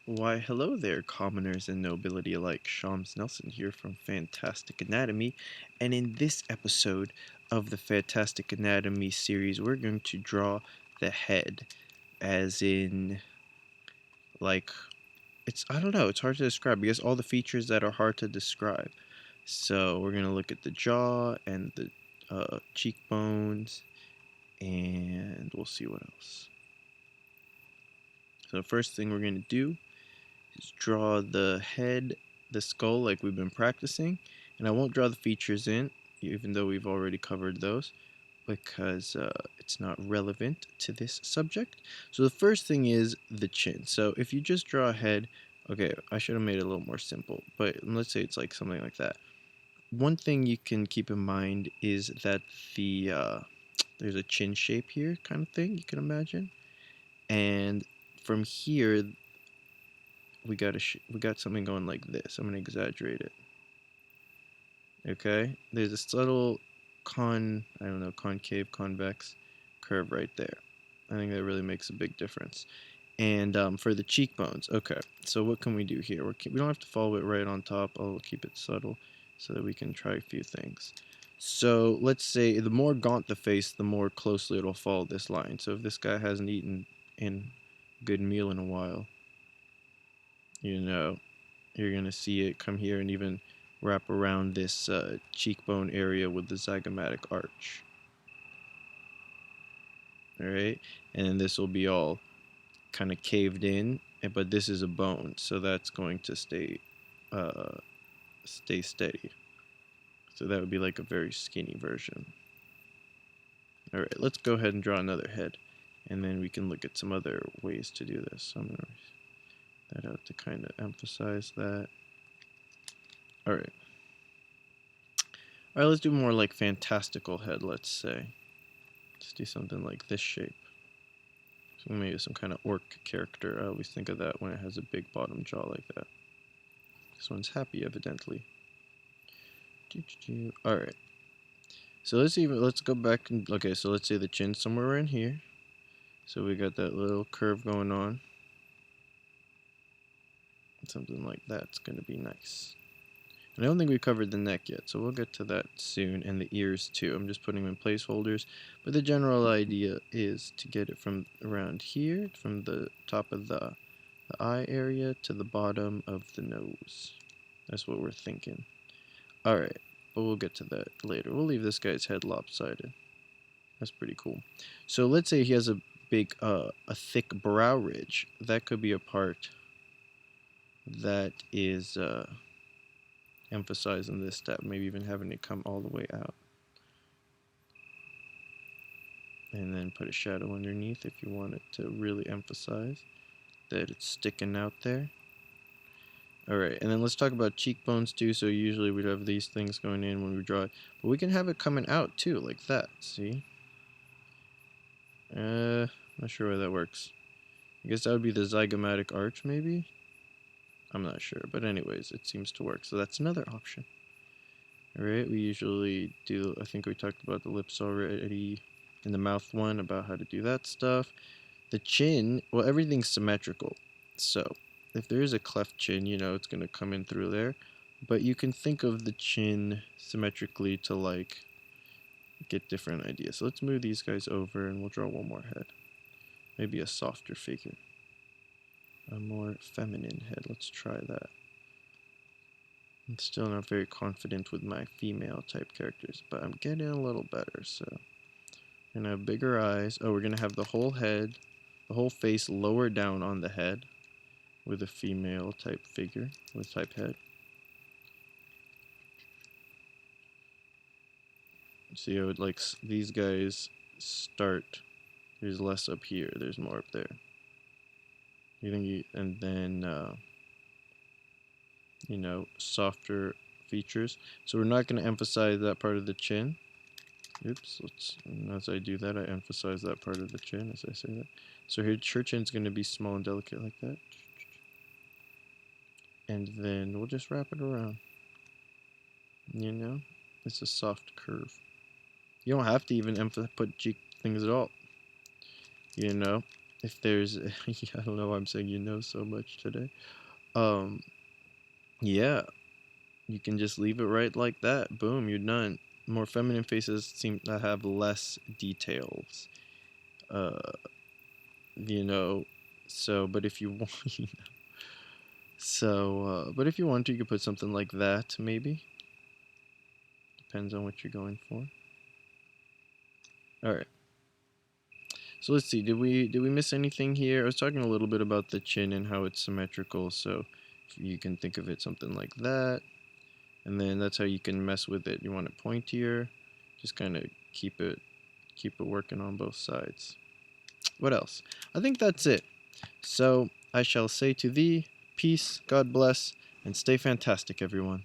Why, hello there, commoners and nobility alike. Shams Nelson here from Fantastic Anatomy, and in this episode of the Fantastic Anatomy series, we're going to draw the head, as in, like, I don't know, it's hard to describe because all the features that are hard to describe. So, we're going to look at the jaw and the cheekbones, and we'll see what else. So, the first thing we're going to do is draw the head, the skull like we've been practicing, and I won't draw the features in, even though we've already covered those, because it's not relevant to this subject. So the first thing is the chin. So if you just draw a head, okay, I should have made it a little more simple, but let's say it's like something like that. One thing you can keep in mind is that there's a chin shape here, kind of thing, you can imagine, and from here we got something going like this. I'm gonna exaggerate it. Okay, there's a subtle I don't know, concave, convex curve right there. I think that really makes a big difference. And for the cheekbones, okay, so what can we do here? We don't have to follow it right on top. I'll keep it subtle so that we can try a few things. So let's say the more gaunt the face, the more closely it'll follow this line. So if this guy hasn't eaten in a good meal in a while, you know, you're going to see it come here and even wrap around this cheekbone area with the zygomatic arch. Alright, and then this will be all kind of caved in, but this is a bone, so that's going to uh, stay steady. So that would be like a very skinny version. Alright, let's go ahead and draw another head, and then we can look at some other ways to do this. So I'm going to write that out to kind of emphasize that. Alright. Alright, let's do more like fantastical head, let's say. Let's do something like this shape. So maybe some kind of orc character. I always think of that when it has a big bottom jaw like that. This one's happy, evidently. Alright. So let's go back and, okay, so let's say the chin's somewhere in here. So we got that little curve going on. Something like that's gonna be nice. I don't think we covered the neck yet, so we'll get to that soon, and the ears too. I'm just putting them in placeholders, but the general idea is to get it from around here, from the top of the eye area to the bottom of the nose. That's what we're thinking. Alright, but we'll get to that later. We'll leave this guy's head lopsided. That's pretty cool. So let's say he has a thick brow ridge. That could be a part that is emphasizing this step, maybe even having it come all the way out. And then put a shadow underneath if you want it to really emphasize that it's sticking out there. Alright, and then let's talk about cheekbones too. So usually we'd have these things going in when we draw it, but we can have it coming out too, like that, see? Not sure why that works. I guess that would be the zygomatic arch, maybe? I'm not sure, but anyways, it seems to work, so that's another option. Alright, we usually do, I think we talked about the lips already, in the mouth one, about how to do that stuff. The chin, well, everything's symmetrical, so if there is a cleft chin, you know, it's going to come in through there, but you can think of the chin symmetrically to, like, get different ideas. So let's move these guys over and we'll draw one more head. Maybe a softer figure. A more feminine head. Let's try that. I'm still not very confident with my female type characters, but I'm getting a little better, so. We're gonna have bigger eyes. Oh, we're gonna have the whole head, the whole face lower down on the head with a female type figure, with type head. See how it, like, these guys start, there's less up here, there's more up there. You think and then, you know, softer features. So we're not going to emphasize that part of the chin. Oops, as I do that, I emphasize that part of the chin as I say that. So here, her chin's going to be small and delicate like that. And then we'll just wrap it around. You know, it's a soft curve. You don't have to even put cheek things at all. You know, if there's I don't know why I'm saying so much today. Um, yeah, you can just leave it right like that. Boom, you're done. More feminine faces seem to have less details. Uh, you know, so but if you want, but if you want to, you could put something like that maybe. Depends on what you're going for. All right. So let's see. Did we miss anything here? I was talking a little bit about the chin and how it's symmetrical. So you can think of it something like that, and then that's how you can mess with it. You want it pointier. Just kind of keep it working on both sides. What else? I think that's it. So I shall say to thee, peace, God bless, and stay fantastic, everyone.